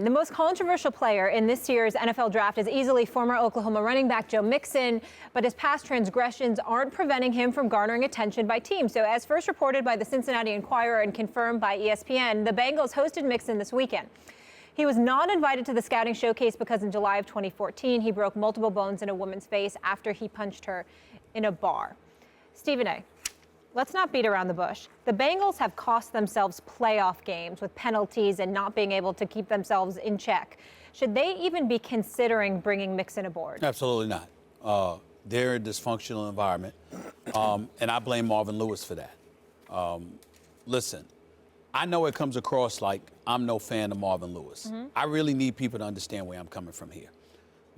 The most controversial player in this year's NFL draft is easily former Oklahoma running back Joe Mixon, but his past transgressions aren't preventing him from garnering attention by teams. So as first reported by the Cincinnati Enquirer and confirmed by ESPN, the Bengals hosted Mixon this weekend. He was not invited to the scouting showcase because in July of 2014, he broke multiple bones in a woman's face after he punched her in a bar. Stephen A., let's not beat around the bush. The Bengals have cost themselves playoff games with penalties and not being able to keep themselves in check. Should they even be considering bringing Mixon aboard? Absolutely not. They're a dysfunctional environment, and I blame Marvin Lewis for that. Listen, I know it comes across like I'm no fan of Marvin Lewis. I really need people to understand where I'm coming from here.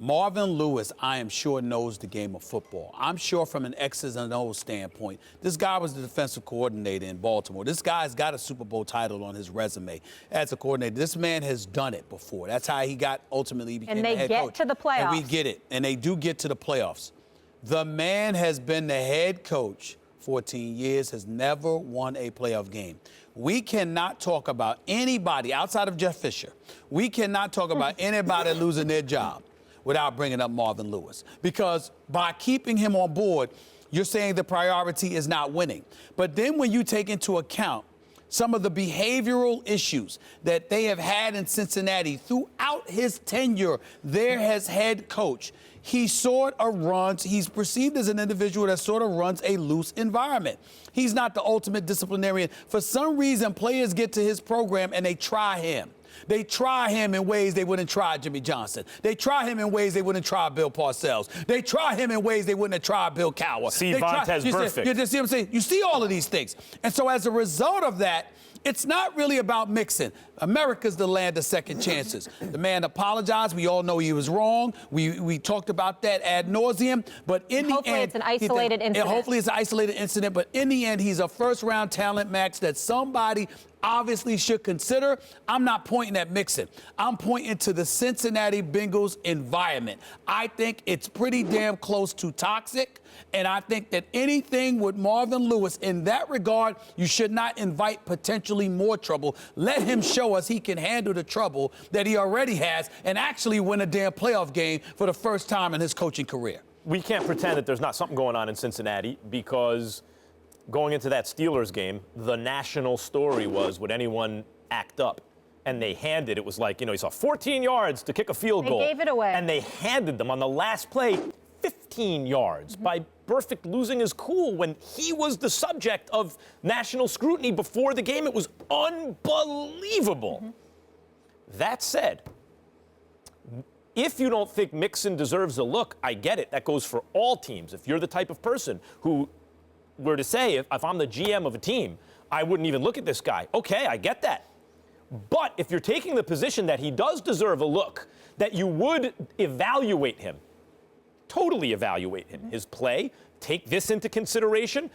Marvin Lewis, I am sure, knows the game of football. I'm sure from an X's and O's standpoint, this guy was the defensive coordinator in Baltimore. This guy's got a Super Bowl title on his resume as a coordinator. This man has done it before. That's how he got ultimately became the head coach. And they get to the playoffs. And we get it. And they do get to the playoffs. The man has been the head coach 14 years, has never won a playoff game. We cannot talk about anybody outside of Jeff Fisher. We cannot talk about anybody losing their job without bringing up Marvin Lewis. Because by keeping him on board, you're saying the priority is not winning. But then when you take into account some of the behavioral issues that they have had in Cincinnati throughout his tenure there as head coach, he's perceived as an individual that sort of runs a loose environment. He's not the ultimate disciplinarian. For some reason, players get to his program and they try him. They try him in ways they wouldn't try Jimmy Johnson. They try him in ways they wouldn't try Bill Parcells. They try him in ways they wouldn't have tried Bill Cowher. See, Vontaze perfect. You see what I'm saying? You see all of these things. And so as a result of that, it's not really about Mixon. America's the land of second chances. The man apologized. We all know he was wrong. We talked about that ad nauseum. But in the end, hopefully it's an isolated incident. Hopefully it's an isolated incident. But in the end, he's a first-round talent, Max, that somebody obviously should consider. I'm not pointing at Mixon. I'm pointing to the Cincinnati Bengals environment. I think it's pretty damn close to toxic. And I think that anything with Marvin Lewis in that regard, you should not invite potentially more trouble. Let him show us he can handle the trouble that he already has and actually win a damn playoff game for the first time in his coaching career. We can't pretend that there's not something going on in Cincinnati because going into that Steelers game, the national story was, would anyone act up? And they handed, it was like, he saw 14 yards to kick a field goal. They gave it away. And they handed them on the last play 15 yards by Burfict losing his cool when he was the subject of national scrutiny before the game. It was unbelievable. That said, if you don't think Mixon deserves a look, I get it. That goes for all teams. If you're the type of person who were to say, if I'm the GM of a team, I wouldn't even look at this guy. Okay, I get that. But if you're taking the position that he does deserve a look, that you would evaluate him, totally evaluate him, his play, take this into consideration,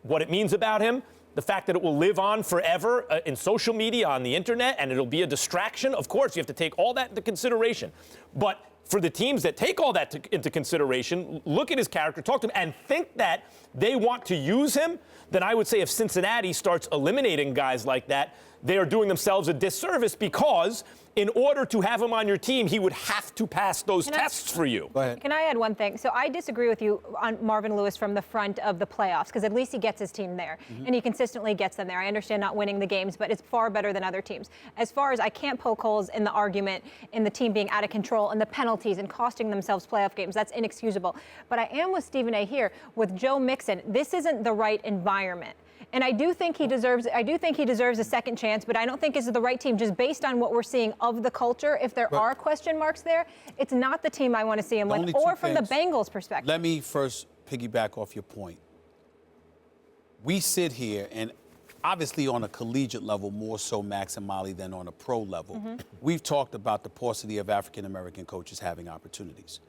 what it means about him, the fact that it will live on forever in social media, on the internet, and it'll be a distraction. Of course, you have to take all that into consideration. But for the teams that take all that into consideration, look at his character, talk to him, and think that they want to use him, then I would say if Cincinnati starts eliminating guys like that, they are doing themselves a disservice because in order to have him on your team, he would have to pass those tests for you. Go ahead. Can I add one thing? So I disagree with you on Marvin Lewis from the front of the playoffs because at least he gets his team there and he consistently gets them there. I understand not winning the games, but it's far better than other teams. As far as I can't poke holes in the argument in the team being out of control and the penalties and costing themselves playoff games. That's inexcusable. But I am with Stephen A. here with Joe Mixon. This isn't the right environment. And I do think he deserves a second chance, but I don't think it's the right team just based on what we're seeing of the culture. If there are question marks there, it's not the team I want to see him with, or from the Bengals' perspective. Let me first piggyback off your point. We sit here, and obviously on a collegiate level, more so Max and Molly than on a pro level, we've talked about the paucity of African-American coaches having opportunities.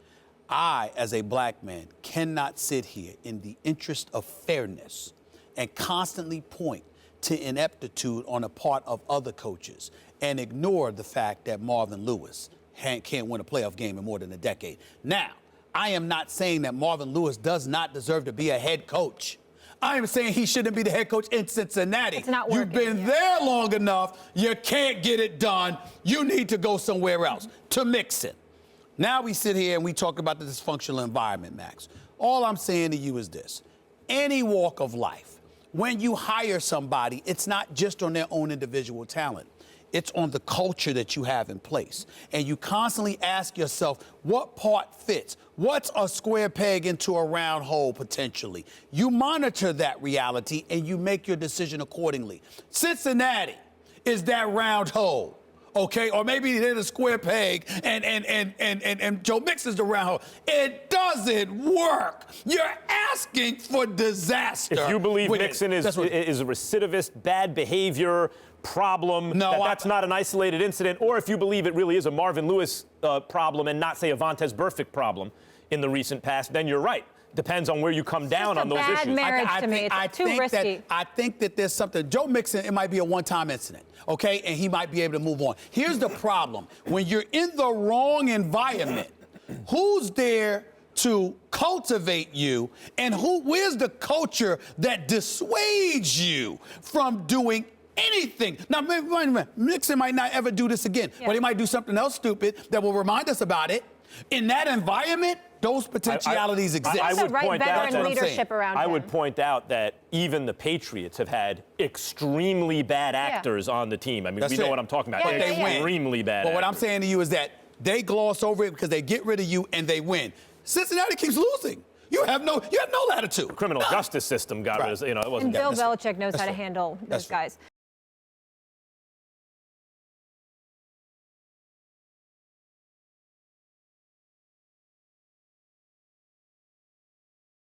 I, as a black man, cannot sit here in the interest of fairness and constantly point to ineptitude on the part of other coaches and ignore the fact that Marvin Lewis can't win a playoff game in more than a decade. Now, I am not saying that Marvin Lewis does not deserve to be a head coach. I am saying he shouldn't be the head coach in Cincinnati. It's not You've working, been there long enough. You can't get it done. You need to go somewhere else. To Mixon. Now we sit here and we talk about the dysfunctional environment, Max. All I'm saying to you is this. Any walk of life, when you hire somebody, it's not just on their own individual talent. It's on the culture that you have in place. And you constantly ask yourself, what part fits? What's a square peg into a round hole potentially? You monitor that reality and you make your decision accordingly. Cincinnati is that round hole. Okay, or maybe they're the square peg and Joe Mixon's the round hole. It doesn't work. You're asking for disaster. If you believe Mixon is a recidivist, bad behavior problem, that's not an isolated incident, or if you believe it really is a Marvin Lewis problem and not, say, a Vontaze Burfict problem in the recent past, then you're right. Depends on where you come down on those issues. Bad marriage to me. It's too risky. I think that there's something. Joe Mixon, it might be a one-time incident, okay? And he might be able to move on. Here's the problem. When you're in the wrong environment, who's there to cultivate you, and where's the culture that dissuades you from doing anything? Now, Mixon might not ever do this again, but he might do something else stupid that will remind us about it. In that environment, those potentialities exist. I would point out that leadership around I him. would point out that even the Patriots have had extremely bad actors on the team. I mean, we know what I'm talking about. But they win. Extremely bad. But what I'm saying to you is that they gloss over it because they get rid of you and they win. Cincinnati keeps losing. You have no latitude. The criminal justice system got rid of, it wasn't. And Bill Belichick knows how to handle those guys.